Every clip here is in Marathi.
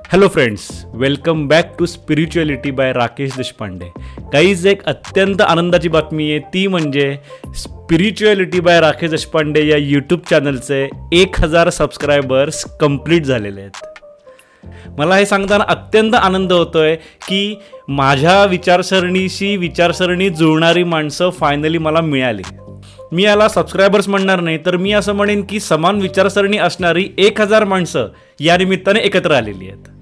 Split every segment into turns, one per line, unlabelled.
Hello friends, welcome back to spirituality by Rakesh Deshpande. काहीच एक अत्यंत आनंदाची बातमी आहे, ती म्हणजे स्पिरिच्युअलिटी बाय राकेश देशपांडे या यूट्यूब चॅनलचे 1000 सबस्क्रायबर्स कंप्लीट झालेले आहेत. मला हे सांगताना अत्यंत आनंद होतोय की माझ्या विचारसरणी जुळणारी माणसं फायनली मला मिळाली. मी याला सबस्क्रायबर्स म्हणणार नाही, तर मी असं म्हणेन की समान विचारसरणी असणारी 1000 माणसं या निमित्ताने एकत्र आलेली आहेत.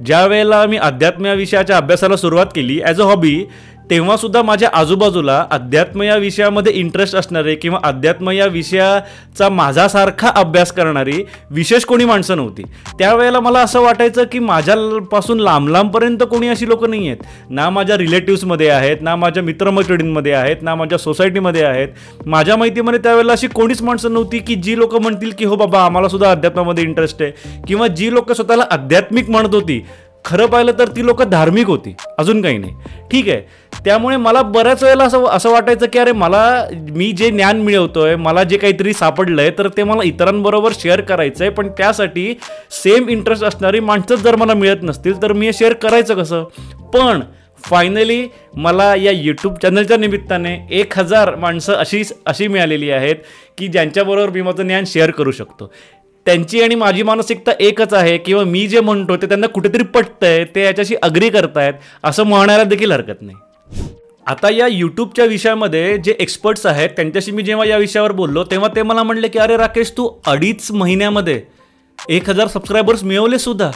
ज्या वेळेला मी अध्यात्म या विषयाच्या अभ्यासाला सुरुवात केली ॲज अ हॉबी, तेव्हासुद्धा माझ्या आजूबाजूला अध्यात्म या विषयामध्ये इंटरेस्ट असणारे किंवा अध्यात्म या विषयाचा माझ्यासारखा अभ्यास करणारी विशेष कोणी माणसं नव्हती. त्यावेळेला मला असं वाटायचं की माझ्यापासून लांबपर्यंत कोणी अशी लोकं नाही आहेत. ना माझ्या रिलेटिव्समध्ये आहेत, ना माझ्या मित्रमैत्रिणींमध्ये आहेत, ना माझ्या सोसायटीमध्ये आहेत. माझ्या माहितीमध्ये त्यावेळेला अशी कोणीच माणसं नव्हती की जी लोकं म्हणतील की हो बाबा आम्हाला सुद्धा अध्यात्मामध्ये इंटरेस्ट आहे, किंवा जी लोकं स्वतःला आध्यात्मिक म्हणत होती. खरं पाहिलं तर ती लोकं धार्मिक होती, अजून काही नाही. ठीक आहे. त्यामुळे मला बऱ्याच वेळेला असं वाटायचं की अरे मी जे ज्ञान मिळवतोय, मला जे काहीतरी सापडलंय, तर ते मला इतरांबरोबर शेअर करायचं आहे. पण त्यासाठी सेम इंटरेस्ट असणारी माणसंच जर मला मिळत नसतील तर मी हे शेअर करायचं कसं? पण फायनली मला या यूट्यूब चॅनलच्या निमित्ताने 1000 माणसं अशी मिळालेली आहेत की ज्यांच्याबरोबर मी माझं ज्ञान शेअर करू शकतो. त्यांची आणि माझी मानसिकता एकच आहे, किंवा मी जे म्हणतो ते त्यांना कुठेतरी पटतंय, ते याच्याशी अग्री करतायत असं म्हणायला देखील हरकत नाही. आता या यूट्यूबच्या विषयामध्ये जे एक्सपर्ट्स आहेत त्यांच्याशी मी जेव्हा या विषयावर बोललो तेव्हा ते मला म्हणले की अरे राकेश, तू 2.5 महिन्यामध्ये 1000 सबस्क्रायबर्स मिळवले सुद्धा.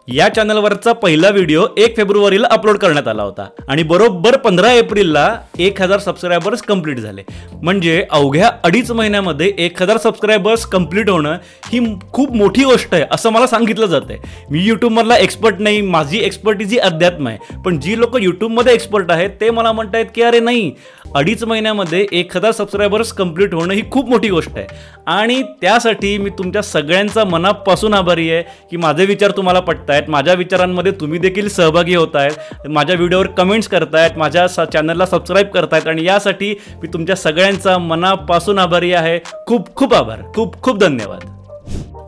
या चॅनलवरचा पहिला व्हिडिओ 1 फेब्रुवारीला अपलोड करण्यात आला होता आणि बरोबर 15 एप्रिलला 1000 सबस्क्रायबर्स कंप्लीट झाले. म्हणजे अवघ्या 2.5 महिन्यामध्ये 1000 सबस्क्रायबर्स कंप्लीट होणं ही खूप मोठी गोष्ट आहे असं मला सांगितलं जातंय. मी यूट्यूबमधला एक्सपर्ट नाही, माझी एक्सपर्टीज ही अध्यात्म आहे. पण जी लोक यूट्यूबमध्ये एक्सपर्ट आहेत ते मला म्हणतायत की अरे नाही, 2.5 महिन्यामध्ये 1000 सबस्क्रायबर्स कंप्लीट होणं ही खूप मोठी गोष्ट आहे. आणि त्यासाठी मी तुमच्या सगळ्यांचा मनापासून आभारी आहे की माझे विचार तुम्हाला पटतात, माझ्या विचारांमध्ये तुम्ही देखील सहभागी होत आहेत, माझ्या व्हिडिओवर कमेंट्स करतायत, माझ्या चॅनलला सबस्क्राईब करतायत, आणि यासाठी मी तुमच्या सगळ्यांचा मनापासून आभारी आहे. खूप खूप आभार, खूप खूप धन्यवाद.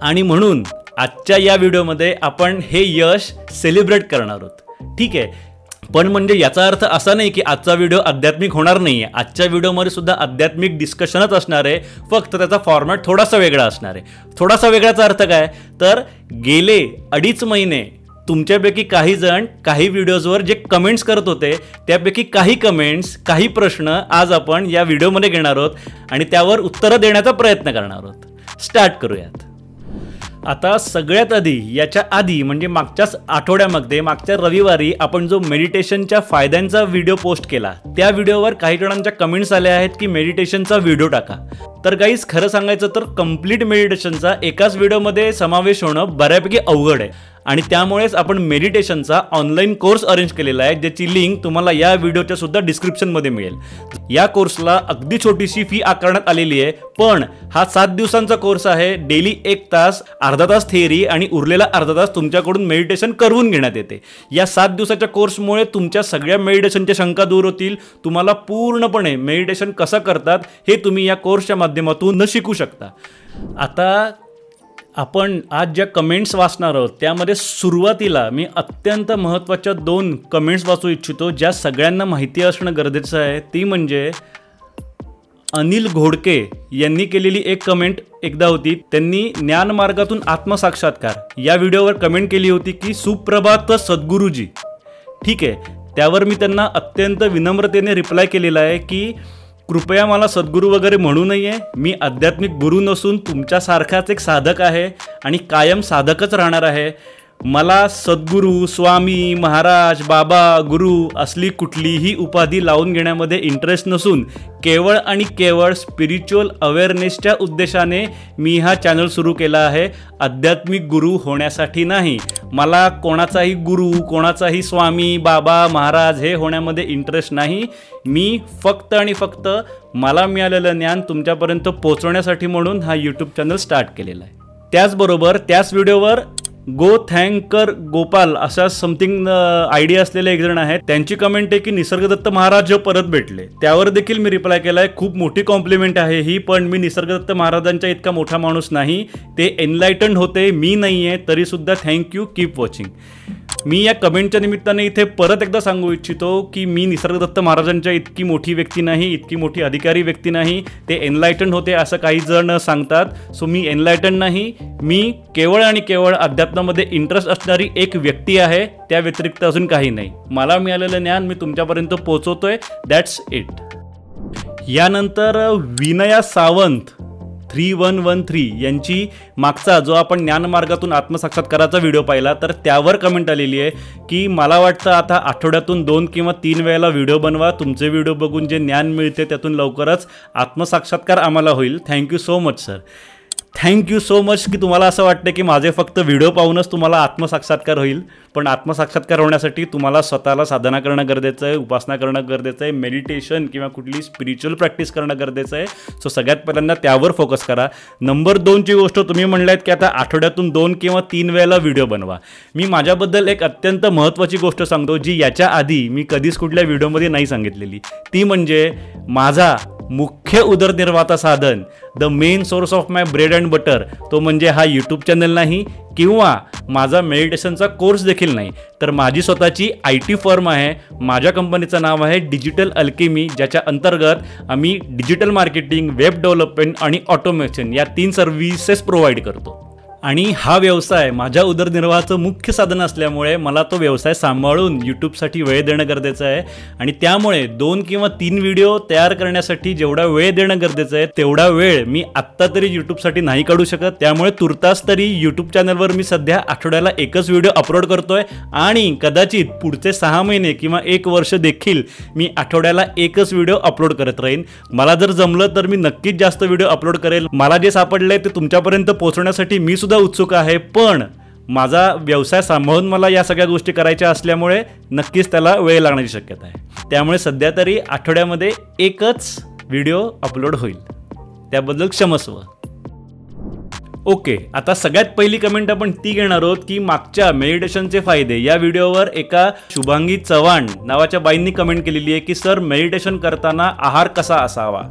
आणि म्हणून आजच्या या व्हिडिओमध्ये आपण हे यश सेलिब्रेट करणार आहोत. ठीक आहे. पण म्हणजे याचा अर्थ असा नाही की आजचा व्हिडिओ आध्यात्मिक होणार नाही आहे. आजच्या व्हिडिओमध्ये सुद्धा आध्यात्मिक डिस्कशनच असणार आहे, फक्त त्याचा फॉर्मॅट थोडासा वेगळा असणार आहे. थोडासा वेगळाचा अर्थ काय, तर गेले 2.5 महिने तुमच्यापैकी काही जण काही व्हिडिओजवर जे कमेंट्स करत होते, त्यापैकी काही कमेंट्स, काही प्रश्न आज आपण या व्हिडिओमध्ये घेणार आहोत आणि त्यावर उत्तरं देण्याचा प्रयत्न करणार आहोत. स्टार्ट करूयात. आता सगळ्यात आधी म्हणजे मागच्याच आठवड्यामध्ये, मागच्या रविवारी आपण जो मेडिटेशनच्या फायद्यांचा व्हिडिओ पोस्ट केला, त्या व्हिडिओवर काही जणांच्या कमेंट्स आल्या आहेत की मेडिटेशनचा व्हिडिओ टाका. तर गाईज, खरं सांगायचं तर कंप्लीट मेडिटेशनचा एकाच व्हिडिओमध्ये समावेश होणं बऱ्यापैकी अवघड आहे, आणि त्यामुळेच आपण मेडिटेशनचा ऑनलाईन कोर्स अरेंज केलेला आहे, ज्याची लिंक तुम्हाला या व्हिडिओच्या सुद्धा डिस्क्रिप्शनमध्ये मिळेल. या कोर्सला अगदी छोटीशी फी आकारण्यात आलेली आहे, पण हा 7 दिवसांचा कोर्स आहे. डेली 1 तास, अर्धा तास थिअरी आणि उरलेला अर्धा तास तुमच्याकडून मेडिटेशन करवून घेण्यात येते. या 7 दिवसाच्या कोर्समुळे तुमच्या सगळ्या मेडिटेशनच्या शंका दूर होतील. तुम्हाला पूर्णपणे मेडिटेशन कसं करतात हे तुम्ही या कोर्सच्या माध्यमातून शिकू शकता. आता आपण आज ज्या कमेंट्स वाचणार आहोत त्यामध्ये सुरुवातीला मी अत्यंत महत्त्वाच्या 2 कमेंट्स वाचू इच्छितो, ज्या सगळ्यांना माहिती असणं गरजेचं आहे. ती म्हणजे अनिल घोडके यांनी केलेली एक कमेंट एकदा होती. त्यांनी ज्ञानमार्गातून आत्मसाक्षात्कार या व्हिडिओवर कमेंट केली होती की सुप्रभात सद्गुरुजी. ठीक आहे. त्यावर मी त्यांना अत्यंत विनम्रतेने रिप्लाय केलेला आहे की कृपया मला सद्गुरू वगैरे म्हणू नये. मी आध्यात्मिक गुरु नसून तुमच्यासारखाच एक साधक आहे आणि कायम साधकच राहणार आहे. मला सद्गुरू, स्वामी, महाराज, बाबा, गुरु असली कुठलीही उपाधी लावून घेण्यामध्ये इंटरेस्ट नसून केवळ आणि केवळ स्पिरिच्युअल अवेअरनेसच्या उद्देशाने मी हा चॅनल सुरू केला आहे, आध्यात्मिक गुरु होण्यासाठी नाही. मला कोणाचाही गुरु, कोणाचाही स्वामी, बाबा, महाराज हे होण्यामध्ये इंटरेस्ट नाही. मी फक्त आणि फक्त मला मिळालेलं ज्ञान तुमच्यापर्यंत पोहोचवण्यासाठी म्हणून हा यूट्यूब चॅनल स्टार्ट केलेला आहे. त्याचबरोबर त्याच व्हिडिओवर गो थँकर गोपाल अशा समथिंग आयडी असलेले एक जण आहेत. त्यांची कमेंट आहे की निसर्गदत्त महाराज परत भेटले. त्यावर देखील मी रिप्लाय केलाय. खूप मोठी कॉम्प्लिमेंट आहे ही, पण मी निसर्गदत्त महाराजांच्या इतका मोठा माणूस नाही. ते एनलाइटन्ड होते, मी नाही आहे. तरी सुद्धा थँक्यू, कीप वॉचिंग. मी या कमेंटच्या निमित्ताने इथे परत एकदा सांगू इच्छितो की मी निसर्गदत्त महाराजांच्या इतकी मोठी व्यक्ती नाही, इतकी मोठी अधिकारी व्यक्ती नाही. ते एनलाइटन होते असं काही जण सांगतात. सो मी एनलाइटन नाही. मी केवळ आणि केवळ अध्यात्मामध्ये इंटरेस्ट असणारी एक व्यक्ती आहे. त्या व्यतिरिक्त अजून काही नाही. मला मिळालेलं ज्ञान मी तुमच्यापर्यंत पोहोचवतोय. That's it. यानंतर विनया सावंत 3113 यांची मागचा जो आपण ज्ञानमार्गातून आत्मसाक्षात्काराचा व्हिडिओ पाहिला तर त्यावर कमेंट आलेली आहे की मला वाटतं आता आठवड्यातून 2 किंवा 3 वेळेला व्हिडिओ बनवा. तुमचे व्हिडिओ बघून जे ज्ञान मिळते त्यातून लवकरच आत्मसाक्षात्कार आम्हाला होईल. Thank you so much sir. Thank you so much की तुम्हाला असं वाटतं की माझे फक्त व्हिडिओ पाहूनच तुम्हाला आत्मसाक्षात्कार होईल. पण आत्मसाक्षात्कार होण्यासाठी तुम्हाला स्वतःला साधना करणं गरजेचं आहे, उपासना करणं गरजेचं आहे, मेडिटेशन किंवा कुठली स्पिरिच्युअल प्रॅक्टिस करणं गरजेचं आहे. सो सगळ्यात पहिल्यांदा त्यावर फोकस करा. नंबर 2ची गोष्ट तुम्ही म्हणलात की आता आठवड्यातून 2 किंवा 3 वेळेला व्हिडिओ बनवा. मी माझ्याबद्दल एक अत्यंत महत्त्वाची गोष्ट सांगतो जी याच्या आधी मी कधीच कुठल्या व्हिडिओमध्ये नाही सांगितलेली. ती म्हणजे माझा मुख्य उदरनिर्वाहाचा साधन, the main source of my bread and butter, तो म्हणजे हा यूट्यूब चॅनल नाही किंवा माझा मेडिटेशनचा कोर्स देखील नाही, तर माझी स्वतःची IT फर्म आहे. माझ्या कंपनीचं नाव आहे डिजिटल अल्केमी, ज्याच्या अंतर्गत आम्ही डिजिटल मार्केटिंग, वेब डेव्हलपमेंट आणि ऑटोमेशन या 3 सर्व्हिसेस प्रोव्हाइड करतो. आणि हा व्यवसाय माझ्या उदरनिर्वाहाचं मुख्य साधन असल्यामुळे मला तो व्यवसाय सांभाळून यूट्यूबसाठी वेळ देणं गरजेचं आहे. आणि त्यामुळे 2 किंवा 3 व्हिडिओ तयार करण्यासाठी जेवढा वेळ देणं गरजेचं आहे तेवढा वेळ मी आत्ता तरी यूट्यूबसाठी नाही काढू शकत. त्यामुळे तुर्तास तरी यूट्यूब चॅनलवर मी सध्या आठवड्याला एकच व्हिडिओ अपलोड करतोय. आणि कदाचित पुढचे 6 महिने किंवा 1 वर्ष देखील मी आठवड्याला एकच व्हिडिओ अपलोड करत राहीन. मला जर जमलं तर मी नक्कीच जास्त व्हिडिओ अपलोड करेल. मला जे सापडलंय ते तुमच्यापर्यंत पोहोचवण्यासाठी मी सुद्धा उत्सुक आहे. पण माझा व्यवसाय सांभाळून मला या सगळ्या गोष्टी करायच्या असल्यामुळे नक्कीच त्याला वेळ लागण्याची शक्यता आहे. त्यामुळे सध्या तरी आठवड्यामध्ये एकच व्हिडिओ अपलोड होईल. त्याबद्दल क्षमस्व. ओके, आता सगळ्यात पहिली कमेंट आपण ती घेणार आहोत की मागच्या मेडिटेशनचे फायदे या व्हिडिओवर एका शुभांगी चव्हाण नावाच्या बाईंनी कमेंट केलेली आहे की सर मेडिटेशन करताना आहार कसा असावा.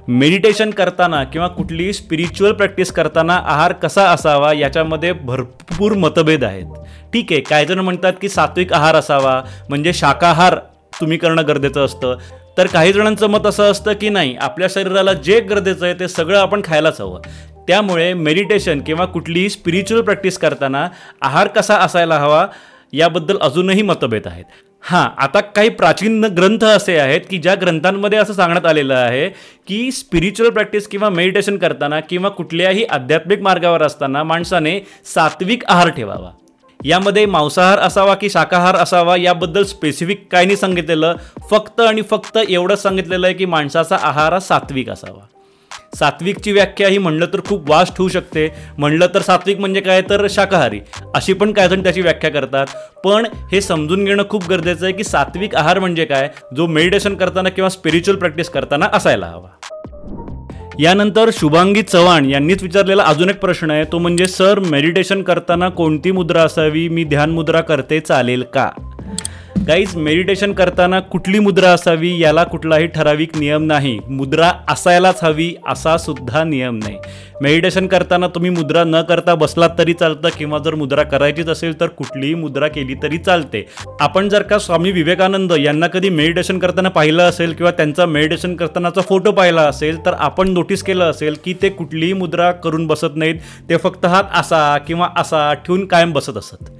मेडिटेशन करताना किंवा कुठली स्पिरिच्युअल प्रॅक्टिस करताना आहार कसा असावा याच्यामध्ये भरपूर मतभेद आहेत. ठीक आहे, काही जण म्हणतात की सात्विक आहार असावा, म्हणजे शाकाहार तुम्ही करणं गरजेचं असतं. तर काही जणांचं मत असं असतं की नाही, आपल्या शरीराला जे गरजेचं आहे ते सगळं आपण खायलाच हवं. त्यामुळे मेडिटेशन किंवा कुठलीही स्पिरिच्युअल प्रॅक्टिस करताना आहार कसा असायला हवा याबद्दल अजूनही मतभेद आहेत. हां, आता काही प्राचीन ग्रंथ असे आहेत की ज्या ग्रंथांमध्ये असं सांगण्यात आलेलं आहे की स्पिरिच्युअल प्रॅक्टिस किंवा मेडिटेशन करताना किंवा कुठल्याही आध्यात्मिक मार्गावर असताना माणसाने सात्विक आहार ठेवावा. यामध्ये मांसाहार असावा की शाकाहार असावा याबद्दल स्पेसिफिक काही नाही सांगितलेलं. फक्त आणि फक्त एवढंच सांगितलेलं आहे की माणसाचा आहार हा सात्विक असावा. सात्विकची व्याख्या ही म्हणलं तर खूप वास्ट होऊ शकते. म्हणलं तर सात्विक म्हणजे काय, तर शाकाहारी, अशी पण काय जण त्याची व्याख्या करतात. पण हे समजून घेणं खूप गरजेचं आहे की सात्विक आहार म्हणजे काय, जो मेडिटेशन करताना किंवा स्पिरिच्युअल प्रॅक्टिस करताना असायला हवा. यानंतर शुभांगी चव्हाण यांनीच विचारलेला अजून एक प्रश्न आहे, तो म्हणजे सर मेडिटेशन करताना कोणती मुद्रा असावी, मी ध्यान मुद्रा करते चालेल का. गाईज, मेडिटेशन करताना कुठली मुद्रा असावी याला कुठलाही ठराविक नियम नाही. मुद्रा असायलाच हवी असा सुद्धा नियम नाही. मेडिटेशन करताना तुम्ही मुद्रा न करता बसलात तरी चालतं किंवा जर मुद्रा करायचीच असेल तर कुठलीही मुद्रा केली तरी चालते. आपण जर का स्वामी विवेकानंद यांना कधी मेडिटेशन करताना पाहिलं असेल किंवा त्यांचा मेडिटेशन करतानाचा फोटो पाहिला असेल तर आपण नोटीस केलं असेल की ते कुठलीही मुद्रा करून बसत नाहीत. ते फक्त हात असा किंवा असा ठेवून कायम बसत असत.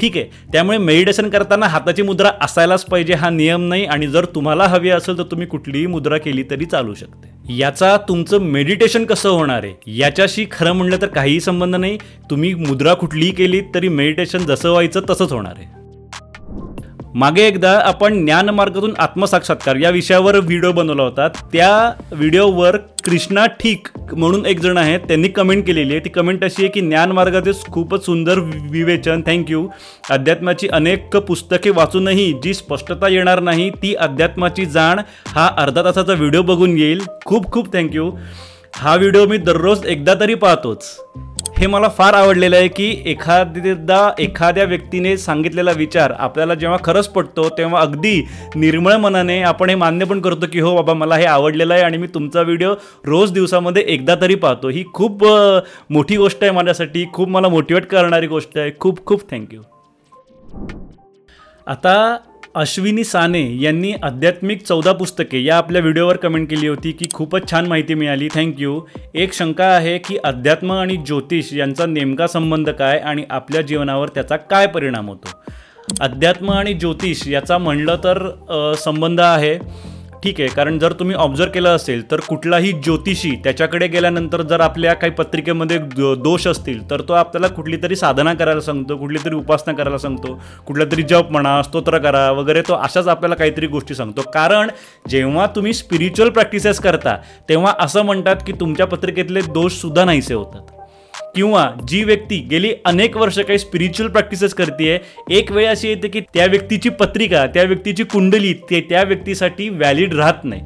ठीक आहे, त्यामुळे मेडिटेशन करताना हाताची मुद्रा असायलाच पाहिजे हा नियम नाही. आणि जर तुम्हाला हवी असेल तर तुम्ही कुठलीही मुद्रा केली तरी चालू शकते. याचा तुमचं मेडिटेशन कसं होणार आहे याच्याशी खरं म्हणलं तर काहीही संबंध नाही. तुम्ही मुद्रा कुठलीही केली तरी मेडिटेशन जसं व्हायचं तसंच होणार आहे. मागे एकदा आपण ज्ञानमार्गातून आत्मसाक्षात्कार या विषयावर व्हिडिओ बनवला होता. त्या व्हिडिओवर कृष्णा ठीक म्हणून एक जण आहेत, त्यांनी कमेंट केलेली आहे. ती कमेंट अशी आहे की ज्ञानमार्गाचे खूपच सुंदर विवेचन, थँक्यू. अध्यात्माची अनेक पुस्तके वाचूनही जी स्पष्टता येणार नाही ती अध्यात्माची जाण हा अर्धा तासाचा व्हिडिओ बघून येईल. खूप खूप थँक्यू. हा व्हिडिओ मी दररोज एकदा तरी पाहतोच. हे मला फार आवडलेलं आहे की एखाद्या व्यक्तीने सांगितलेला विचार आपल्याला जेव्हा खरंच पटतो तेव्हा अगदी निर्मळ मनाने आपण हे मान्य पण करतो की हो बाबा मला हे आवडलेलं आहे आणि मी तुमचा व्हिडिओ रोज दिवसामध्ये एकदा तरी पाहतो. ही खूप मोठी गोष्ट आहे माझ्यासाठी, खूप मला मोटिवेट करणारी गोष्ट आहे. खूप खूप थँक्यू. आता अश्विनी साने यांनी आध्यात्मिक 14 पुस्तके या आपल्या व्हिडिओवर कमेंट केली होती की खूपच छान माहिती मिळाली, थँक्यू. एक शंका आहे की अध्यात्म आणि ज्योतिष यांचा नेमका संबंध काय आणि आपल्या जीवनावर त्याचा काय परिणाम होतो. अध्यात्म आणि ज्योतिष याचा म्हणलं तर संबंध आहे, ठीक आहे. कारण जर तुम्ही ऑब्झर्व केलं असेल तर कुठलाही ज्योतिषी त्याच्याकडे गेल्यानंतर जर आपल्या काही पत्रिकेमध्ये दोष असतील तर तो आपल्याला कुठली तरी साधना करायला सांगतो, कुठली तरी उपासना करायला सांगतो, कुठला तरी जप म्हणा, स्तोत्र करा वगैरे, तो अशाच आपल्याला काहीतरी गोष्टी सांगतो. कारण जेव्हा तुम्ही स्पिरिच्युअल प्रॅक्टिसेस करता तेव्हा असं म्हणतात की तुमच्या पत्रिकेतले दोषसुद्धा नाहीसे होतात. किंवा जी व्यक्ती गेली अनेक वर्ष काही स्पिरिच्युअल प्रॅक्टिसेस करते, एक वेळ अशी येते की त्या व्यक्तीची पत्रिका, त्या व्यक्तीची कुंडली त्या व्यक्तीसाठी व्हॅलिड राहत नाही.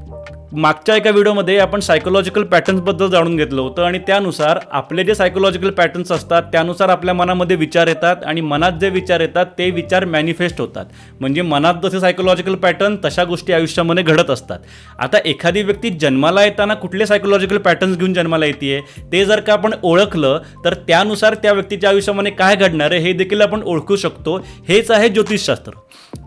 मागच्या एका व्हिडिओमध्ये आपण सायकोलॉजिकल पॅटर्न्सबद्दल जाणून घेतलं होतं आणि त्यानुसार आपले जे सायकोलॉजिकल पॅटर्न्स असतात त्यानुसार आपल्या मनामध्ये विचार येतात आणि मनात जे विचार येतात ते विचार मॅनिफेस्ट होतात. म्हणजे मनात जसे सायकोलॉजिकल पॅटर्न तशा गोष्टी आयुष्यामध्ये घडत असतात. आता एखादी व्यक्ती जन्माला येताना कुठले सायकोलॉजिकल पॅटर्न्स घेऊन जन्माला येते ते जर का आपण ओळखलं तर त्यानुसार त्या व्यक्तीच्या आयुष्यामध्ये काय घडणार आहे हे देखील आपण ओळखू शकतो. हेच आहे ज्योतिषशास्त्र,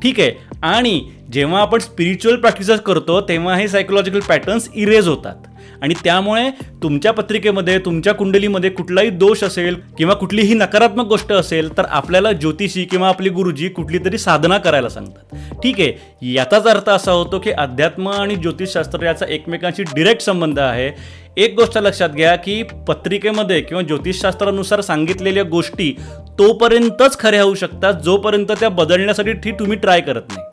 ठीक आहे. आणि जेव्हा आपण स्पिरिच्युअल प्रॅक्टिसेस करतो तेव्हा हे सायकोलॉजिकल पॅटर्न्स इरेज होतात आणि त्यामुळे तुमच्या पत्रिकेमध्ये, तुमच्या कुंडलीमध्ये कुठलाही दोष असेल किंवा कुठलीही नकारात्मक गोष्ट असेल तर आपल्याला ज्योतिषी किंवा आपली गुरुजी कुठली तरी साधना करायला सांगतात, ठीक आहे. याचाच अर्थ असा होतो की अध्यात्म आणि ज्योतिषशास्त्र याचा एकमेकांशी डिरेक्ट संबंध आहे. एक गोष्ट लक्षात घ्या की पत्रिकेमध्ये किंवा ज्योतिषशास्त्रानुसार सांगितलेल्या गोष्टी तोपर्यंतच खऱ्या होऊ शकतात जोपर्यंत त्या बदलण्यासाठी तुम्ही ट्राय करत नाही,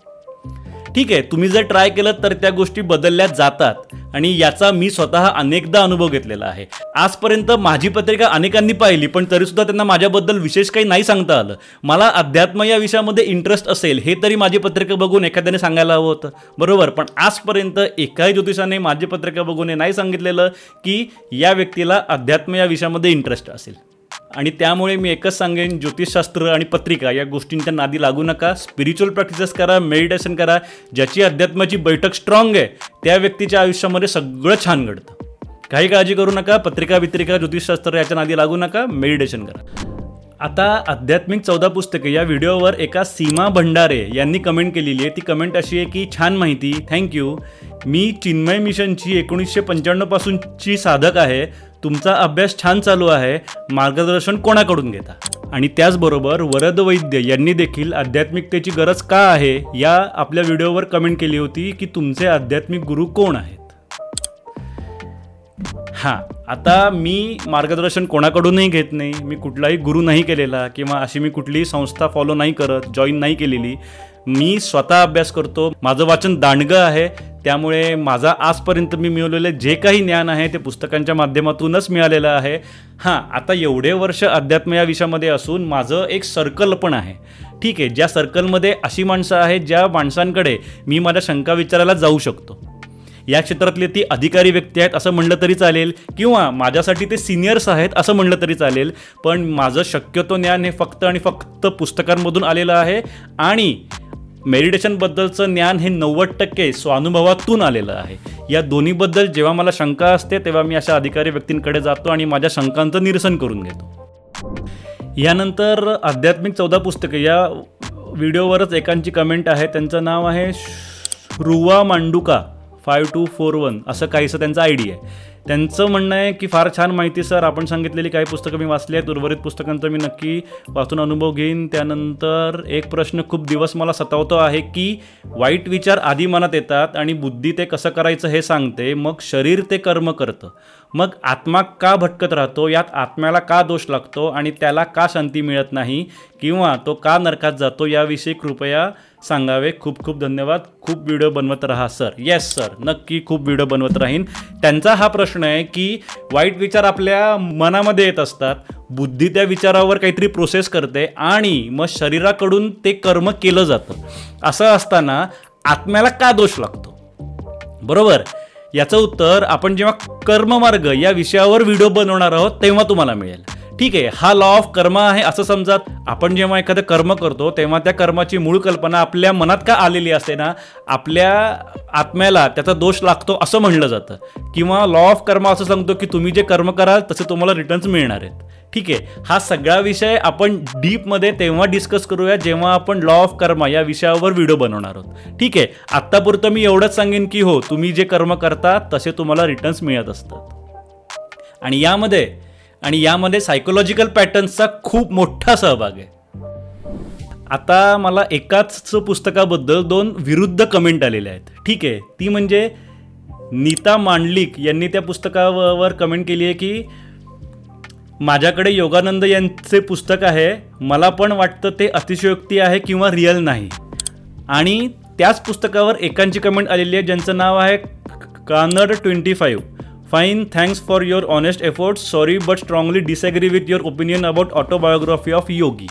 ठीक आहे. तुम्ही जर ट्राय केलं तर त्या गोष्टी बदलल्या जातात आणि याचा मी स्वतः अनेकदा अनुभव घेतलेला आहे. आजपर्यंत माझी पत्रिका अनेकांनी पाहिली पण तरीसुद्धा त्यांना माझ्याबद्दल विशेष काही नाही सांगता आलं. मला अध्यात्म या विषयामध्ये इंटरेस्ट असेल हे तरी माझी पत्रिका बघून एखाद्याने सांगायला हवं होतं, बरोबर. पण आजपर्यंत एकाही ज्योतिषाने माझी पत्रिका बघून हे नाही सांगितलेलं की या व्यक्तीला अध्यात्म या विषयामध्ये इंटरेस्ट असेल. आणि त्यामुळे मी एकच सांगेन, ज्योतिषशास्त्र आणि पत्रिका या गोष्टींच्या नादी लागू नका. स्पिरिच्युअल प्रॅक्टिसेस करा, मेडिटेशन करा. ज्याची अध्यात्माची बैठक स्ट्रॉंग आहे त्या व्यक्तीच्या आयुष्यामध्ये सगळं छान घडतं. काही काळजी करू नका. पत्रिका ज्योतिषशास्त्र याच्या नादी लागू नका, मेडिटेशन करा. आता आध्यात्मिक 14 पुस्तके या व्हिडिओवर एका सीमा भंडारे यांनी कमेंट केलेली आहे. ती कमेंट अशी आहे की छान माहिती, थँक्यू. मी चिन्मय मिशनची 1995 पासूनची साधक आहे. तुमचा अभ्यास छान चालू आहे. मार्गदर्शन कोणाकडून घेता. आणि त्याचबरोबर वरद वैद्य यांनी देखील आध्यात्मिकतेची गरज का आहे या आपल्या व्हिडिओवर कमेंट केली होती की तुमचे आध्यात्मिक गुरु कोण आहेत. हां, आता मी मार्गदर्शन कोणाकडूनही घेत नाही. मी कुठलाही गुरु नाही केलेला किंवा अशी मी कुठलीही संस्था फॉलो नाही करत, जॉईन नाही केलेली. मी स्वतः अभ्यास करतो. माझं वाचन दांडगं आहे त्यामुळे माझा आजपर्यंत मी मिळवलेले जे काही ज्ञान आहे ते पुस्तकांच्या माध्यमातूनच मिळालेलं आहे. हां, आता एवढे वर्ष अध्यात्म या विषयामध्ये असून माझं एक सर्कल पण आहे, ठीक आहे. ज्या सर्कलमध्ये अशी माणसं आहेत ज्या माणसांकडे मी माझ्या शंका विचारायला जाऊ शकतो. या क्षेत्रातले ती अधिकारी व्यक्ती आहेत असं म्हणलं तरी चालेल किंवा माझ्यासाठी ते सिनियर्स आहेत असं म्हणलं तरी चालेल. पण माझं शक्यतो ज्ञान हे फक्त आणि फक्त पुस्तकांमधून आलेलं आहे आणि मेडिटेशनबद्दलचं ज्ञान हे 90% स्वानुभवातून आलेलं आहे. या दोन्हीबद्दल जेव्हा मला शंका असते तेव्हा मी अशा अधिकारी व्यक्तींकडे जातो आणि माझ्या शंकांचं निरसन करून घेतो. यानंतर आध्यात्मिक 14 पुस्तके या व्हिडिओवरच एकांची कमेंट आहे. त्यांचं नाव आहे रुवा मांडुका 5241 असं काहीसं त्यांचा आयडी आहे. त्यांचं म्हणणं आहे की फार छान माहिती सर, आपण सांगितलेली काही पुस्तकं मी वाचली आहेत, उर्वरित पुस्तकांचा मी नक्की वाचून अनुभव घेईन. त्यानंतर एक प्रश्न खूप दिवस मला सतावतो आहे की वाईट विचार आधी मनात येतात आणि बुद्धी ते कसं करायचं हे सांगते, मग शरीर ते कर्म करतं, मग आत्मा का भटकत राहतो, यात आत्म्याला का दोष लागतो आणि त्याला का शांती मिळत नाही किंवा तो का नरकात जातो याविषयी कृपया सांगावे. खूप खूप धन्यवाद. खूप व्हिडिओ बनवत राहा सर. येस सर, नक्की खूप व्हिडिओ बनवत राहीन. त्यांचा हा प्रश्न आहे की वाईट विचार आपल्या मनामध्ये येत असतात, बुद्धी त्या विचारावर काहीतरी प्रोसेस करते आणि मग शरीराकडून ते कर्म केलं जातं. असं असताना आत्म्याला का दोष लागतो, बरोबर. याचं उत्तर आपण जेव्हा कर्ममार्ग या विषयावर व्हिडिओ बनवणार आहोत तेव्हा तुम्हाला मिळेल. ठीक आहे, हा लॉ ऑफ कर्म आहे असं समजा. आपण जेव्हा एखादं कर्म करतो तेव्हा त्या कर्माची मूळ कल्पना आपल्या मनात का आलेली असते ना, आपल्या आत्म्याला त्याचा दोष लागतो असं म्हणलं जातं. किंवा लॉ ऑफ कर्म असं सांगतो की तुम्ही जे कर्म कराल तसे तुम्हाला रिटर्न्स मिळणार आहेत. ठीक आहे, हा सगळा विषय आपण डीपमध्ये तेव्हा डिस्कस करूया जेव्हा आपण लॉ ऑफ कर्म या विषयावर व्हिडिओ बनवणार आहोत. ठीक आहे, आत्तापुरतं मी एवढंच सांगेन की हो, तुम्ही जे कर्म करता तसे तुम्हाला रिटर्न्स मिळत असतात. आणि यामध्ये सायकोलॉजिकल पॅटर्न्सचा खूप मोठा सहभाग आहे. आता मला एकाच पुस्तकाबद्दल 2 विरुद्ध कमेंट आलेल्या आहेत. ठीक आहे, ती म्हणजे नीता मांडलिक यांनी त्या पुस्तकावर कमेंट केली आहे की माझ्याकडे योगानंद यांचे पुस्तक आहे, मला पण वाटतं ते अतिशयोक्ती आहे किंवा रिअल नाही. आणि त्याच पुस्तकावर एकांची कमेंट आलेली आहे ज्यांचं नाव आहे कानड 25. Fine, thanks for your honest efforts, sorry but strongly disagree with your opinion about autobiography of Yogi.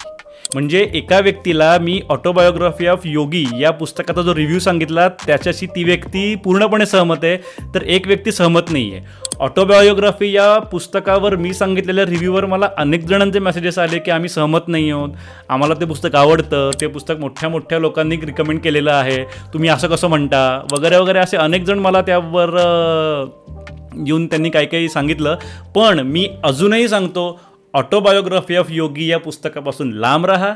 म्हणजे एका व्यक्तीला मी ऑटोबायोग्राफी ऑफ योगी या पुस्तकाचा जो रिव्ह्यू सांगितला त्याच्याशी ती व्यक्ती पूर्णपणे सहमत आहे, तर एक व्यक्ती सहमत नाही आहे. ऑटोबायोग्राफी या पुस्तकावर मी सांगितलेल्या रिव्ह्यूवर मला अनेक जणांचे मेसेजेस आले की आम्ही सहमत नाही आहोत, आम्हाला ते पुस्तक आवडतं, ते पुस्तक मोठ्या मोठ्या लोकांनी रिकमेंड केलेलं आहे, तुम्ही असं कसं म्हणता वगैरे वगैरे. असे अनेक जण मला त्यावर येऊन त्यांनी काही काही सांगितलं. पण मी अजूनही सांगतो, ऑटोबायोग्राफी ऑफ योगी या पुस्तकापासून लांब राहा.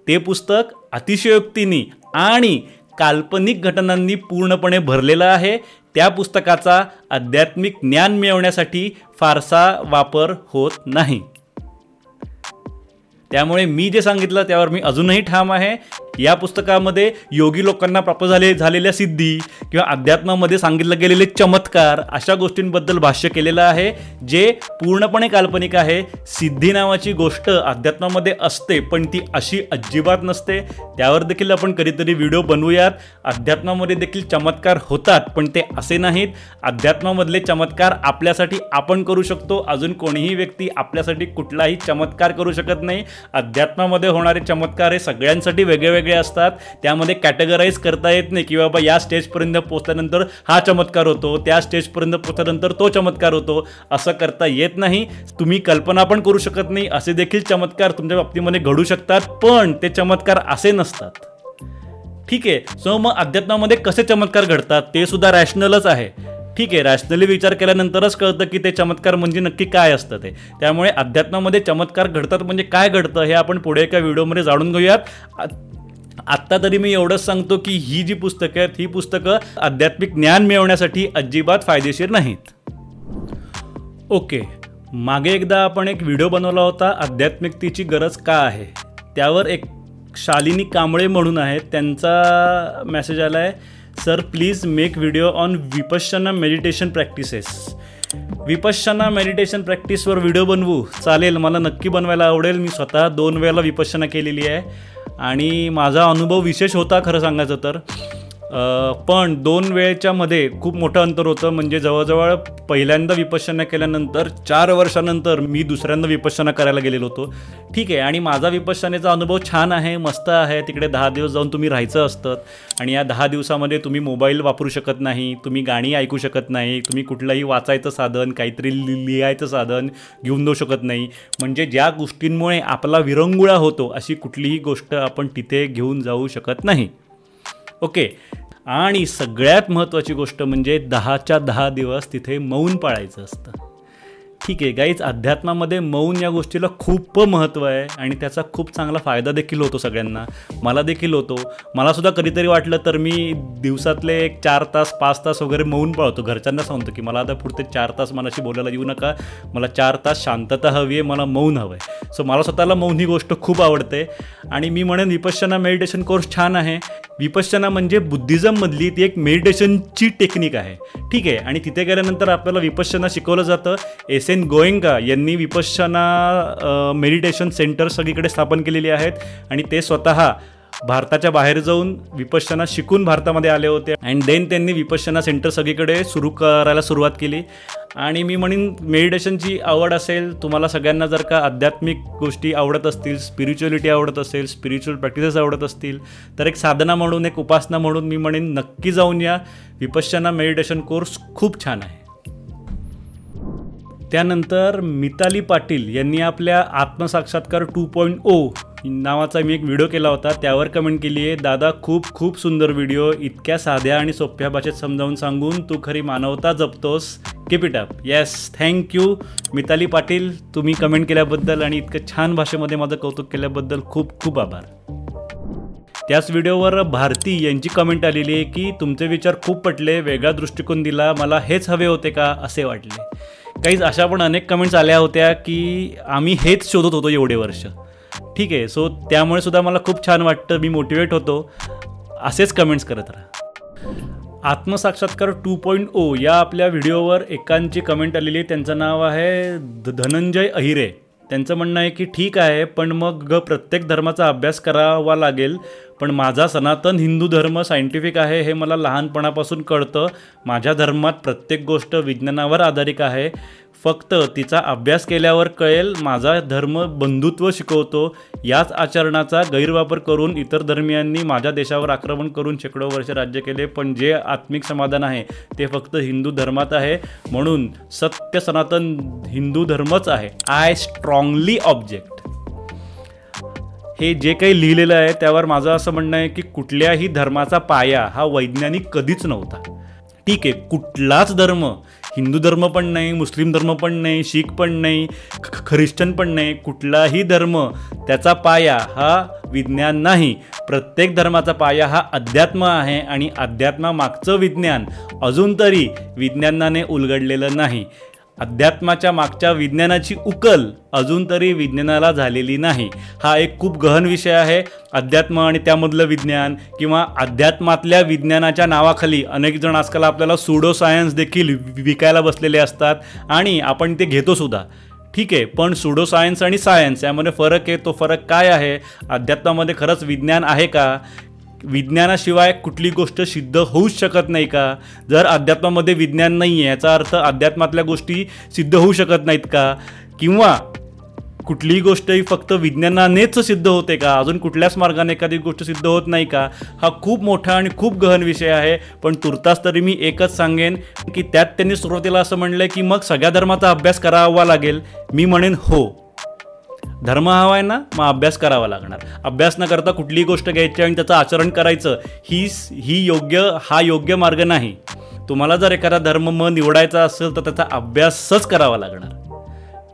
ते पुस्तक अतिशयोक्तींनी आणि काल्पनिक घटनांनी पूर्णपणे भरलेलं आहे. त्या पुस्तकाचा आध्यात्मिक ज्ञान मिळवण्यासाठी फारसा वापर होत नाही. त्यामुळे मी जे सांगितलं त्यावर मी अजूनही ठाम आहे. या पुस्तकामध्ये योगी लोकांना प्राप्त झालेल्या सिद्धी किंवा अध्यात्मामध्ये सांगितलं गेलेले चमत्कार अशा गोष्टींबद्दल भाष्य केलेलं आहे जे पूर्णपणे काल्पनिक आहे. सिद्धी नावाची गोष्ट अध्यात्मामध्ये असते पण ती अशी अजिबात नसते. त्यावर देखील आपण कधीतरी व्हिडिओ बनवूयात. अध्यात्मामध्ये देखील चमत्कार होतात पण ते असे नाहीत. अध्यात्मामधले चमत्कार आपल्यासाठी आपण करू शकतो. अजून कोणीही व्यक्ती आपल्यासाठी कुठलाही चमत्कार करू शकत नाही. अध्यात्मामध्ये होणारे चमत्कार हे सगळ्यांसाठी वेगळे असतात. त्यामध्ये कॅटेगराईज करता येत नाही की बाबा या स्टेजपर्यंत पोहोचल्यानंतर हा चमत्कार होतो, त्या स्टेजपर्यंत पोहोचल्यानंतर तो चमत्कार होतो, असं करता येत नाही. तुम्ही कल्पना पण करू शकत नाही असे देखील चमत्कार तुमच्या बाबतीमध्ये घडू शकतात पण ते चमत्कार असे नसतात. ठीक आहे, सो मग अध्यात्मामध्ये कसे चमत्कार घडतात ते सुद्धा रॅशनलच आहे. ठीक आहे, रॅशनली विचार केल्यानंतरच कळतं की ते चमत्कार म्हणजे नक्की काय असतं ते. त्यामुळे अध्यात्मामध्ये चमत्कार घडतात म्हणजे काय घडतं हे आपण पुढे एका व्हिडिओमध्ये जाणून घेऊयात. आत्ता तरी मी एवढंच सांगतो की ही जी पुस्तकं आहेत ही पुस्तकं आध्यात्मिक ज्ञान मिळवण्यासाठी अजिबात फायदेशीर नाहीत. ओके, मागे एकदा आपण एक व्हिडिओ बनवला होता आध्यात्मिकतेची गरज का आहे. त्यावर एक शालिनी कांबळे म्हणून आहेत, त्यांचा मेसेज आला आहे, sir please make video on Vipassana meditation practices. Vipassana meditation प्रॅक्टिसवर व्हिडिओ बनवू चालेल, मला नक्की बनवायला आवडेल. मी स्वतः 2 वेळेला विपश्यना केलेली आहे आणि माझा अनुभव विशेष होता खरं सांगायचं तर. पण 2 वेळेच्या मध्ये खूप मोठं अंतर होतं. म्हणजे जवळजवळ पहिल्यांदा विपश्यना केल्यानंतर 4 वर्षानंतर मी दुसऱ्यांदा विपश्यना करायला गेलेलो होतो. ठीक आहे, आणि माझा विपश्यनेचा अनुभव छान आहे, मस्त आहे. तिकडे 10 दिवस जाऊन तुम्ही राहायचं असतं आणि या 10 दिवसामध्ये तुम्ही मोबाईल वापरू शकत नाही, तुम्ही गाणी ऐकू शकत नाही, तुम्ही कुठलंही वाचायचं साधन, काहीतरी लिहायचं साधन घेऊन जाऊ शकत नाही. म्हणजे ज्या गोष्टींमुळे आपला विरंगुळा होतो अशी कुठलीही गोष्ट आपण तिथे घेऊन जाऊ शकत नाही. ओके, आणि सगळ्यात महत्त्वाची गोष्ट म्हणजे 10च्या 10 दिवस तिथे मौन पाळायचं असतं. ठीक आहे गाईज, अध्यात्मामध्ये मौन या गोष्टीला खूप महत्त्व आहे आणि त्याचा खूप चांगला फायदा देखील होतो सगळ्यांना. मला देखील होतो. मलासुद्धा कधीतरी वाटलं तर मी दिवसातले 4 तास 5 तास वगैरे मौन पाळतो. घरच्यांना सांगतो की मला आता पुढचे 4 तास मनाशी बोलायला येऊ नका, मला 4 तास शांतता हवी आहे, मला मौन हवं आहे. सो मला स्वतःला मौन ही गोष्ट खूप आवडते आणि मी म्हणेन विपश्यना मेडिटेशन कोर्स छान आहे. विपश्यना म्हणजे बुद्धिझममधली ती एक मेडिटेशनची टेक्निक आहे. ठीक आहे, आणि तिथे गेल्यानंतर आपल्याला विपश्यना शिकवलं जातं. एस.एन. गोएंका यांनी विपश्यना मेडिटेशन सेंटर सगळीकडे स्थापन केलेली आहेत आणि ते स्वतः भारताच्या बाहेर जाऊन विपश्यना शिकून भारतामध्ये आले होते अँड देन त्यांनी विपश्यना सेंटर सगळीकडे सुरू करायला सुरुवात केली. आणि मी म्हणेन मेडिटेशनची आवड असेल तुम्हाला सगळ्यांना, जर का आध्यात्मिक गोष्टी आवडत असतील, स्पिरिच्युअलिटी आवडत असेल, स्पिरिच्युअल प्रॅक्टिसेस आवडत असतील, तर एक साधना म्हणून, एक उपासना म्हणून मी म्हणेन नक्की जाऊन या. विपश्यना मेडिटेशन कोर्स खूप छान आहे. त्यानंतर मिताली पाटील यांनी आपल्या आत्मसाक्षात्कार 2.0 नावाचा मी एक व्हिडिओ केला होता, त्यावर कमेंट केली आहे, दादा खूप खूप सुंदर व्हिडिओ, इतक्या साध्या आणि सोप्या भाषेत समजावून सांगून तू खरी मानवता जपतोस, keep it up. Yes, thank you Mitali Patil, तुम्ही कमेंट केल्याबद्दल आणि इतकं छान भाषेमध्ये माझं कौतुक केल्याबद्दल खूप खूप आभार. त्याच व्हिडिओवर भारती यांची कमेंट आलेली आहे की तुमचे विचार खूप पटले, वेगळा दृष्टिकोन दिला, मला हेच हवे होते का असे वाटले. काहीच अशा पण अनेक कमेंट्स आल्या होत्या की आम्ही हेच शोधत होतो एवढे वर्ष. ठीक आहे, सो त्यामुळे सुद्धा मला खूप छान वाटतं, मी मोटिवेट होतो. असेच कमेंट्स करत राहा. आत्मसाक्षात्कार 2.0 या आपल्या व्हिडिओवर एकांची कमेंट आलेली आहे, त्यांचं नाव आहे धनंजय अहिरे. त्यांचं म्हणणं आहे की ठीक आहे, पण मग प्रत्येक धर्माचा अभ्यास करावा लागेल, पण माझा सनातन हिंदू धर्म सायंटिफिक आहे हे मला लहानपणापासून कळतं. माझ्या धर्मात प्रत्येक गोष्ट विज्ञानावर आधारित आहे, फक्त तिचा अभ्यास केल्यावर कळेल. माझा धर्म बंधुत्व शिकवतो. याच आचरणाचा गैरवापर करून इतर धर्मियांनी माझ्या देशावर आक्रमण करून शेकडो वर्ष राज्य केले, पण जे आत्मिक समाधान आहे ते फक्त हिंदू धर्मात आहे, म्हणून सत्य सनातन हिंदू धर्मच आहे. I strongly object. हे जे काही लिहिलेलं आहे त्यावर माझं असं म्हणणं आहे की कुठल्याही धर्माचा पाया हा वैज्ञानिक कधीच नव्हता. ठीक आहे, कुठलाच धर्म, हिंदू धर्म पण नाही, मुस्लिम धर्म पण नाही, शीख पण नाही, ख्रिश्चन पण नाही, कुठलाही धर्म त्याचा पाया हा विज्ञान नाही. प्रत्येक धर्माचा पाया हा अध्यात्म आहे आणि अध्यात्मामागचं विज्ञान अजून तरी विज्ञानाने उलगडलेलं नाही. अध्यात्माच्या मागच्या विज्ञानाची उकल अजून तरी विज्ञानाला झालेली नाही. हा एक खूप गहन विषय आहे. अध्यात्म आणि त्यामधलं विज्ञान किंवा अध्यात्मातल्या विज्ञानाच्या नावाखाली अनेक जण आजकाल आपल्याला सुडो सायन्स देखील विकायला बसलेले असतात आणि आपण ते घेतो सुद्धा. ठीक आहे, पण सुडो सायन्स आणि सायन्स यामध्ये फरक आहे. तो फरक काय आहे? अध्यात्मामध्ये खरंच विज्ञान आहे का? विज्ञानाशिवाय कुठली गोष्ट सिद्ध होऊच शकत नाही का? जर अध्यात्मामध्ये विज्ञान नाही आहे याचा अर्थ अध्यात्मातल्या गोष्टी सिद्ध होऊ शकत नाहीत का? किंवा कुठलीही गोष्ट ही फक्त विज्ञानानेच सिद्ध होते का? अजून कुठल्याच मार्गाने एखादी गोष्ट सिद्ध होत नाही का? हा खूप मोठा आणि खूप गहन विषय आहे. पण तुर्तास तरी मी एकच सांगेन की त्यात त्यांनी सुरुवातीला असं म्हणलं की मग सगळ्या धर्माचा अभ्यास करावा लागेल. मी म्हणेन हो, धर्म हवा आहे ना, मग अभ्यास करावा लागणार. अभ्यास न करता कुठलीही गोष्ट घ्यायची आणि त्याचं आचरण करायचं हा योग्य मार्ग नाही. तुम्हाला जर एखादा धर्म निवडायचा असेल तर त्याचा अभ्यासच करावा लागणार.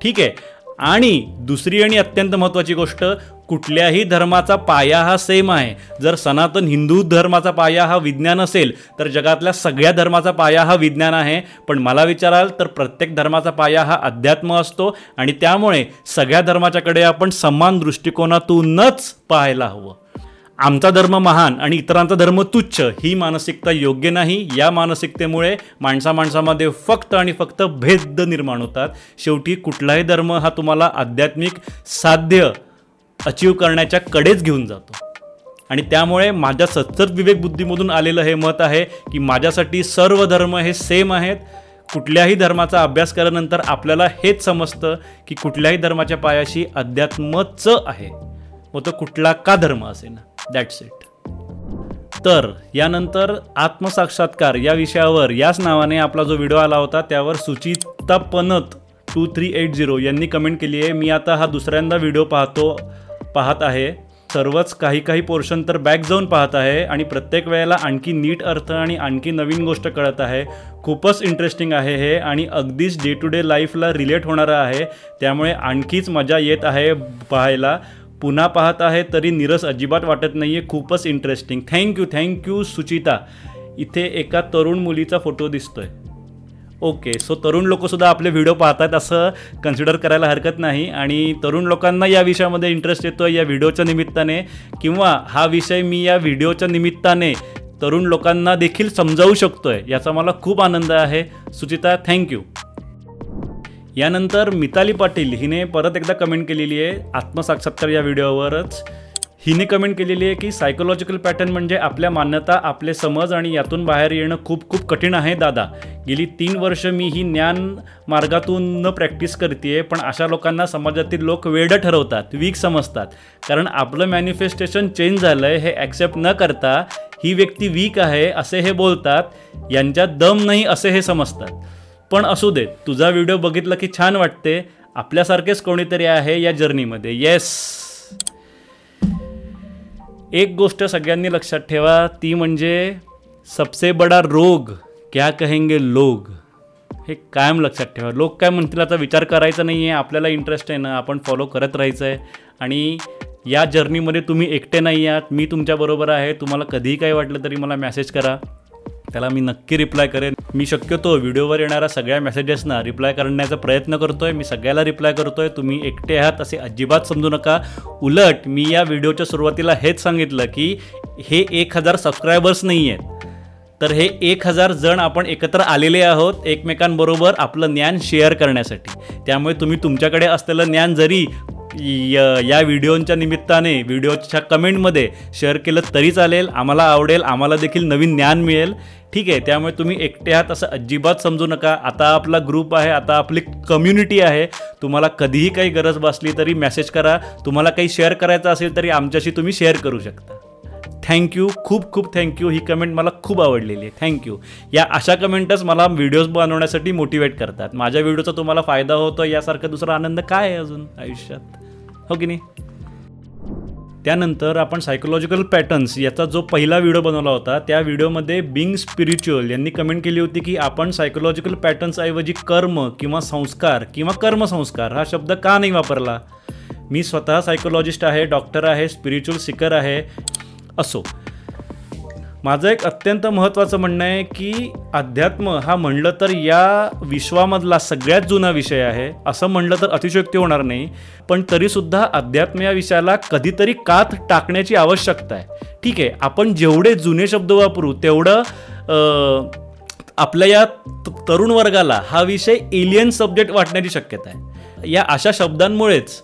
ठीक आहे. आणि दुसरी आणि अत्यंत महत्त्वाची गोष्ट, कुठल्याही धर्माचा पाया हा सेम आहे. जर सनातन हिंदू धर्माचा पाया हा विज्ञान असेल तर जगातल्या सगळ्या धर्माचा पाया हा विज्ञान आहे. पण मला विचाराल तर प्रत्येक धर्माचा पाया हा अध्यात्म असतो आणि त्यामुळे सगळ्या धर्माच्याकडे आपण समान दृष्टिकोनातूनच पाहायला हवं. आमचा धर्म महान आणि इतरांचा धर्म तुच्छ ही मानसिकता योग्य नाही. या मानसिकतेमुळे माणसामध्ये फक्त आणि फक्त भेद निर्माण होतात. शेवटी कुठलाही धर्म हा तुम्हाला आध्यात्मिक साध्य अचीव करण्याच्या कडेच घेऊन जातो. आणि त्यामुळे माझ्या सच्चर विवेक बुद्धीमधून आलेलं हे मत आहे की माझ्यासाठी सर्व धर्म हे सेम आहेत. कुठल्याही धर्माचा अभ्यास केल्यानंतर आपल्याला हेच समजतं की कुठल्याही धर्माच्या पायाशी अध्यात्मच आहे, मग तो कुठला का धर्म असे ना. That's it. तर यानंतर आत्मसाक्षात्कार या विषयावर याच नावाने आपला जो व्हिडिओ आला होता त्यावर सुचिता पनत 2380 यांनी कमेंट केली आहे. मी आता हा दुसऱ्यांदा व्हिडिओ पाहत आहे. सर्वच काही पोर्शन तर बॅक जाऊन पाहत आहे आणि प्रत्येक वेळेला आणखी नीट अर्थ आणि आणखी नवीन गोष्ट कळत आहे. खूपच इंटरेस्टिंग आहे हे आणि अगदीच डे टू डे लाईफला रिलेट होणारं आहे. त्यामुळे आणखीच मजा येत आहे पाहायला. पुन्हा पाहत आहे तरी निरस अजिबात वाटत नाही आहे. खूपच इंटरेस्टिंग. थँक्यू सुचिता. इथे एका तरुण मुलीचा फोटो दिसतोय. ओके, सो तरुण लोकंसुद्धा आपले व्हिडिओ पाहतात असं कन्सिडर करायला हरकत नाही. आणि तरुण लोकांना या विषयामध्ये इंटरेस्ट येतो या व्हिडिओच्या निमित्ताने, किंवा हा विषय मी या व्हिडिओच्या निमित्ताने तरुण लोकांना देखील समजावू शकतोय, याचा मला खूप आनंद आहे. सुचिता, थँक्यू. यानंतर मिताली पाटील हिने परत एकदा कमेंट केलेली आहे आत्मसाक्षात्कार या व्हिडिओवरच. हिने कमेंट केलेली आहे की सायकोलॉजिकल पॅटर्न म्हणजे आपल्या मान्यता, आपले समज आणि यातून बाहेर येणं खूप खूप कठीण आहे दादा. गेली 3 वर्ष मी ही ज्ञान मार्गातून प्रॅक्टिस करते, पण अशा लोकांना समाजातील लोक वेडं ठरवतात, वीक समजतात. कारण आपलं मॅनिफेस्टेशन चेंज झालं आहे हे ॲक्सेप्ट न करता ही व्यक्ती वीक आहे असे हे बोलतात, यांच्यात दम नाही असे हे समजतात. पण असू दे, तुझा व्हिडिओ बघितला की छान वाटते. आपल्यासारखेच कोणीतरी आहे या जर्नीमध्ये. येस, एक गोष्ट सगळ्यांनी लक्षात ठेवा, ती म्हणजे सबसे बडा रोग क्या कहेंगे लोग. हे कायम लक्षात ठेवा. लोक काय म्हणतील याचा विचार करायचा नाही आहे. आपल्याला इंटरेस्ट आहे ना, आपण फॉलो करत राहायचं आहे. आणि या जर्नीमध्ये तुम्ही एकटे नाही आहात, मी तुमच्याबरोबर आहे. तुम्हाला कधीही काही वाटलं तरी मला मेसेज करा, त्याला मी नक्की रिप्लाय करेन. मी शक्यतो व्हिडिओवर येणाऱ्या सगळ्या मेसेजेसना रिप्लाय करण्याचा प्रयत्न करतो आहे. मी सगळ्याला रिप्लाय करतो आहे. तुम्ही एकटे आहात असे अजिबात समजू नका. उलट मी या व्हिडिओच्या सुरुवातीला हेच सांगितलं की हे 1000 सबस्क्रायबर्स नाही आहेत, तर हे 1000 जण आपण एकत्र आलेले आहोत एकमेकांबरोबर आपलं ज्ञान शेअर करण्यासाठी. त्यामुळे तुम्ही तुमच्याकडे असलेलं ज्ञान जरी या व्हिडिओच्या निमित्ताने व्हिडिओच्या कमेंटमध्ये शेअर केलं तरी चालेल. आम्हाला आवडेल, आम्हाला देखील नवीन ज्ञान मिळेल. ठीक आहे, त्यामुळे तुम्ही एकटे आहात असं अजिबात समजू नका. आता आपला ग्रुप आहे, आता आपली कम्युनिटी आहे. तुम्हाला कधीही काही गरज भासली तरी मेसेज करा. तुम्हाला काही शेअर करायचं असेल तरी आमच्याशी तुम्ही शेअर करू शकता. थँक्यू, खूप खूप थँक्यू. ही कमेंट मला खूप आवडलेली आहे. थँक्यू. या अशा कमेंटच मला व्हिडिओज बनवण्यासाठी मोटिवेट करतात. माझ्या व्हिडिओचा तुम्हाला फायदा होतो यासारखा दुसरा आनंद काय आहे अजून आयुष्यात, हो की नाही. त्यानंतर आपण सायकोलॉजिकल पॅटर्न्स याचा जो पहिला व्हिडिओ बनवला होता, त्या व्हिडिओमध्ये बिंग स्पिरिच्युअल यांनी कमेंट केली होती की आपण सायकोलॉजिकल पॅटर्न्सऐवजी कर्म किंवा संस्कार किंवा कर्मसंस्कार हा शब्द का नाही वापरला. मी स्वतः सायकोलॉजिस्ट आहे, डॉक्टर आहे, स्पिरिच्युअल सिकर आहे. असो, माझं एक अत्यंत महत्त्वाचं म्हणणं आहे की अध्यात्म हा म्हणलं तर या विश्वामधला सगळ्यात जुना विषय आहे. असं म्हणलं तर अतिशयोक्ती होणार नाही, पण तरीसुद्धा अध्यात्म या विषयाला कधीतरी कात टाकण्याची आवश्यकता आहे. ठीक आहे, आपण जेवढे जुने शब्द वापरू तेवढं आपल्या या तरुण वर्गाला हा विषय एलियन सब्जेक्ट वाटण्याची शक्यता आहे. या अशा शब्दांमुळेच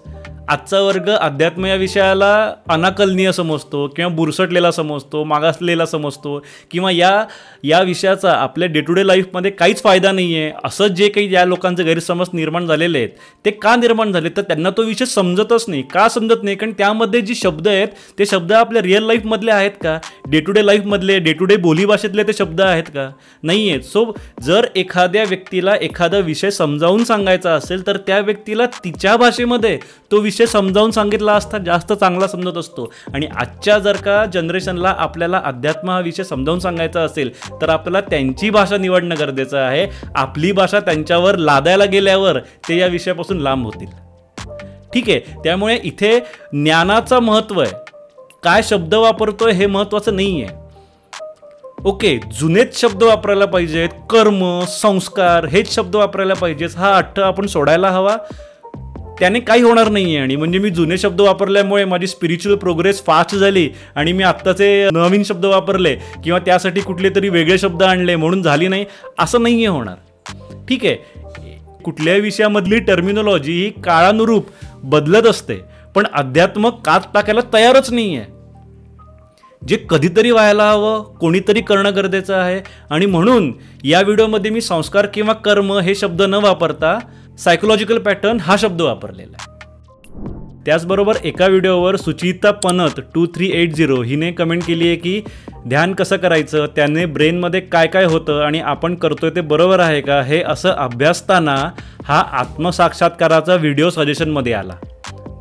आजचा वर्ग अध्यात्म या विषयाला अनाकलनीय समजतो किंवा बुरसटलेला समजतो, मागासलेला समजतो किंवा या विषयाचा आपल्या डे टू डे लाईफमध्ये काहीच फायदा नाही आहे असं जे काही या लोकांचे गैरसमज निर्माण झालेले आहेत. ते का निर्माण झाले तर त्यांना तो विषय समजतच नाही. का समजत नाही? कारण त्यामध्ये जे शब्द आहेत ते शब्द आपल्या रिअल लाईफमधले आहेत का, डे टू डे लाईफमधले, डे टू डे बोलीभाषेतले ते शब्द आहेत का? नाही आहेत. सो जर एखाद्या व्यक्तीला एखादा विषय समजावून सांगायचा असेल तर त्या व्यक्तीला तिच्या भाषेमध्ये तो विषय समजावून सांगितला असता जास्त चांगला समजत असतो. आणि आजच्या जर का जनरेशनला आपल्याला अध्यात्म हा विषय समजावून सांगायचा असेल तर आपल्याला त्यांची भाषा निवडणं गरजेचं आहे. आपली भाषा त्यांच्यावर लादायला गेल्यावर ते या विषयापासून लांब होतील. ठीक आहे, त्यामुळे इथे ज्ञानाचं महत्त्व आहे, काय शब्द वापरतोय हे महत्त्वाचं नाही आहे. ओके, जुनेच शब्द वापरायला पाहिजेत, कर्म संस्कार हेच शब्द वापरायला पाहिजेत, हा अट्ट आपण सोडायला हवा. त्याने काही होणार नाही आहे. आणि म्हणजे मी जुने शब्द वापरल्यामुळे माझी स्पिरिच्युअल प्रोग्रेस फास्ट झाली आणि मी आत्ताचे नवीन शब्द वापरले किंवा त्यासाठी कुठले तरी वेगळे शब्द आणले म्हणून झाली नाही, असं नाही आहे होणार. ठीक आहे, कुठल्याही विषयामधली टर्मिनॉलॉजी ही काळानुरूप बदलत असते, पण अध्यात्म कात टाकायला तयारच नाही आहे. जे कधीतरी व्हायला हवं, कोणीतरी करणं गरजेचं आहे. आणि म्हणून या व्हिडिओमध्ये मी संस्कार किंवा कर्म हे शब्द न वापरता सायकोलॉजिकल पॅटर्न हा शब्द वापरलेला आहे. त्याचबरोबर एका व्हिडिओवर सुचिता पनत 2380 हिने कमेंट केली आहे की ध्यान कसं करायचं, त्याने ब्रेनमध्ये काय काय होतं आणि आपण करतोय ते बरोबर आहे का, हे असं अभ्यासताना हा आत्मसाक्षात्काराचा व्हिडिओ सजेशनमध्ये आला.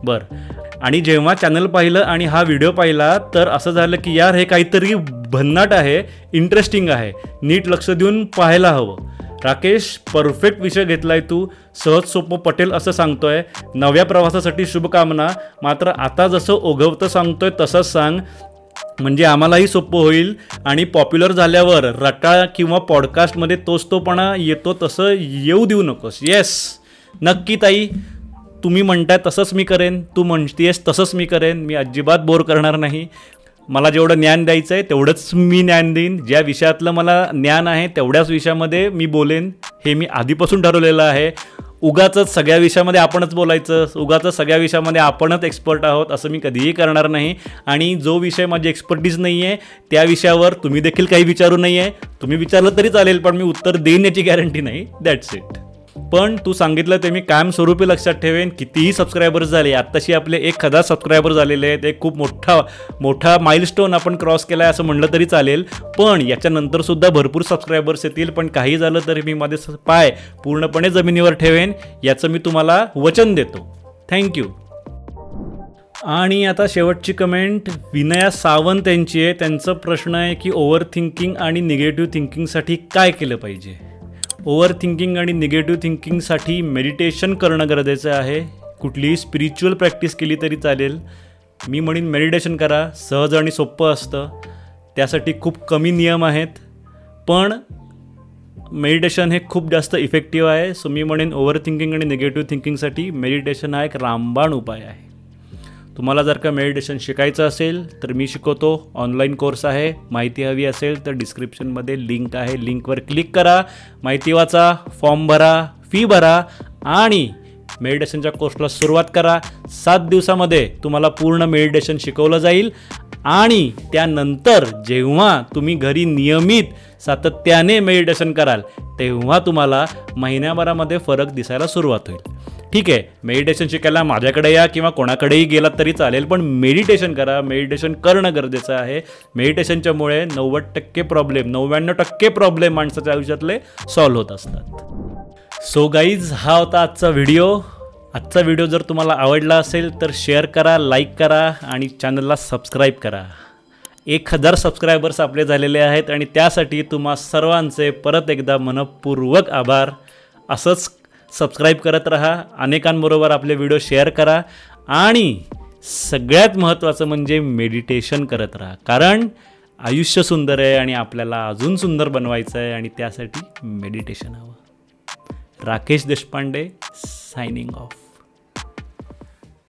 बरं, आणि जेव्हा चॅनल पाहिलं आणि हा व्हिडिओ पाहिला तर असं झालं की यार हे काहीतरी भन्नाट आहे, इंटरेस्टिंग आहे, नीट लक्ष देऊन पाहायला हवं. राकेश, परफेक्ट विषय घेतलाय तू, सहज सोपं पटेल असं सांगतोय. नव्या प्रवासासाठी शुभकामना. मात्र आता जसं ओघवतं सांगतोय तसंच सांग, म्हणजे आम्हालाही सोपं होईल. आणि पॉप्युलर झाल्यावर रटाळ किंवा पॉडकास्टमध्ये तोचतोपणा येतो तसं येऊ देऊ नकोस. येस, नक्की ताई, तुम्ही म्हणताय तसंच मी करेन, तू म्हणतेस तसंच मी करेन. मी अजिबात बोर करणार नाही. मला जेवढं ज्ञान द्यायचं आहे तेवढंच मी ज्ञान देईन. ज्या विषयातलं मला ज्ञान आहे तेवढ्याच विषयामध्ये मी बोलेन, हे मी आधीपासून ठरवलेलं आहे. उगाचच सगळ्या विषयामध्ये आपणच बोलायचं, उगाचच सगळ्या विषयामध्ये आपणच एक्सपर्ट आहोत असं मी कधीही करणार नाही. आणि जो विषय माझी एक्सपर्टीज नाही आहे त्या विषयावर तुम्ही देखील काही विचारू नाही आहे. तुम्ही विचारलं तरी चालेल, पण मी उत्तर देईन याची गॅरंटी नाही. That's it. पण तू सांगितलं ते मी कायमस्वरूपी लक्षात ठेवेन. कितीही सबस्क्रायबर्स झाले, आत्ताशी आपले 1000 सबस्क्रायबर झालेले आहेत. एक खूप मोठा माइलस्टोन आपण क्रॉस केला आहे असं म्हणलं तरी चालेल. पण याच्यानंतरसुद्धा भरपूर सबस्क्रायबर्स येतील. पण काही झालं तरी मी माझे पाय पूर्णपणे जमिनीवर ठेवेन याचं मी तुम्हाला वचन देतो. थँक्यू. आणि आता शेवटची कमेंट विनया सावंत यांची आहे. त्यांचा प्रश्न आहे की ओव्हर थिंकिंग आणि निगेटिव्ह थिंकिंगसाठी काय केलं पाहिजे. ओव्हर थिंकिंग आणि निगेटिव्ह थिंकिंगसाठी मेडिटेशन करणं गरजेचं आहे. कुठलीही स्पिरिच्युअल प्रॅक्टिस केली तरी चालेल. मी म्हणेन मेडिटेशन करा, सहज आणि सोपं असतं. त्यासाठी खूप कमी नियम आहेत, पण मेडिटेशन हे खूप जास्त इफेक्टिव्ह आहे. सो मी म्हणेन ओव्हर थिंकिंग आणि निगेटिव्ह थिंकिंगसाठी मेडिटेशन हा एक रामबाण उपाय आहे. तुम्हाला जर का मेडिटेशन शिकायचं असेल तर मी शिकवतो. ऑनलाईन कोर्स आहे. माहिती हवी असेल तर डिस्क्रिप्शनमध्ये लिंक आहे. लिंकवर क्लिक करा, माहिती वाचा, फॉर्म भरा, फी भरा आणि मेडिटेशनच्या कोर्सला सुरुवात करा. 7 दिवसामध्ये तुम्हाला पूर्ण मेडिटेशन शिकवलं जाईल. आणि त्यानंतर जेव्हा तुम्ही घरी नियमित सातत्याने मेडिटेशन कराल तेव्हा तुम्हाला महिन्याभरामध्ये फरक दिसायला सुरुवात होईल. ठीक आहे, मेडिटेशन शिकायला माझ्याकडे या किंवा कोणाकडेही गेलात तरी चालेल, पण मेडिटेशन करा. मेडिटेशन करणं गरजेचं आहे. मेडिटेशनच्यामुळे 99% प्रॉब्लेम माणसाच्या आयुष्यातले सॉल्व्ह होत असतात. सो गाईज, हा होता आजचा व्हिडिओ. आजचा व्हिडिओ जर तुम्हाला आवडला असेल तर शेअर करा, लाईक करा आणि चॅनलला सबस्क्राईब करा. 1000 सबस्क्रायबर्स आपले झालेले आहेत आणि त्यासाठी तुम्हा सर्वांचे परत एकदा मनपूर्वक आभार. असंच सबस्क्राईब करत राहा, अनेकांबरोबर आपले व्हिडिओ शेअर करा आणि सगळ्यात महत्त्वाचं म्हणजे मेडिटेशन करत राहा. कारण आयुष्य सुंदर आहे आणि आपल्याला अजून सुंदर बनवायचं आहे आणि त्यासाठी मेडिटेशन हवं. Rakesh Deshpande, signing off.